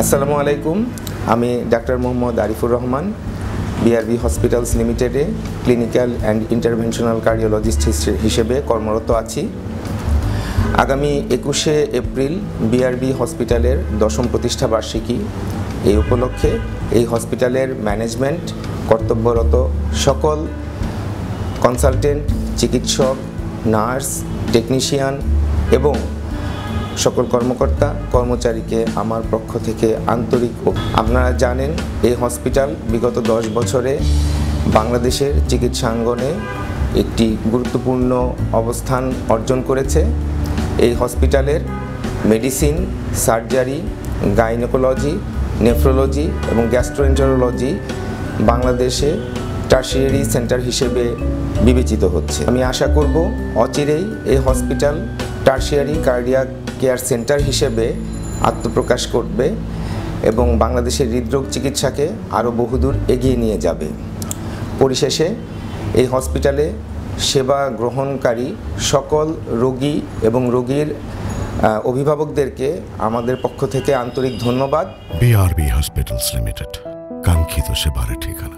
আসসালামু আলাইকুম। আমি doctor Mohammad Arifur Rahman, BRB hospitals লিমিটেডে ক্লিনিক্যাল অ্যান্ড ইন্টারভেনশনাল কার্ডিওলজিস্ট হিসেবে কর্মরত আছি। আগামী 21শে এপ্রিল বিআরবি হসপিটালের 10ম প্রতিষ্ঠা বার্ষিকী। এই উপলক্ষে এই হসপিটালের ম্যানেজমেন্ট, কর্তব্যরত সকল কনসালটেন্ট, চিকিৎসক, নার্স, টেকনিশিয়ান এবং সকল কর্মকর্তা কর্মচারীকে আমার পক্ষ থেকে আন্তরিক। আপনারা জানেন, এই হসপিটাল বিগত 10 বছরে বাংলাদেশের চিকিৎসাঙ্গনে একটি গুরুত্বপূর্ণ অবস্থান অর্জন করেছে। এই হসপিটালের মেডিসিন, সার্জারি, গাইনোকোলজি, নেফ্রোলজি এবং গ্যাস্ট্রোএন্টারোলজি বাংলাদেশে টারশিয়ারি সেন্টার হিসেবে বিবেচিত হচ্ছে। আমি আশা করব অচিরেই এই hospital tertiary cardiac care centre হিসেবে আত্মপ্রকাশ করবে এবং বাংলাদেশের হৃদরোগ চিকিৎসাকে আরও বহুদূর এগিয়ে নিয়ে যাবে। পরিশেষে এই হসপিটালে সেবা গ্রহণকারী সকল রোগী এবং রোগীর অভিভাবকদেরকে আমাদের পক্ষ থেকে আন্তরিক ধন্যবাদ। বিআরবি হসপিটালস লিমিটেড, কাঙ্ক্ষিত সেবার ঠিকানা।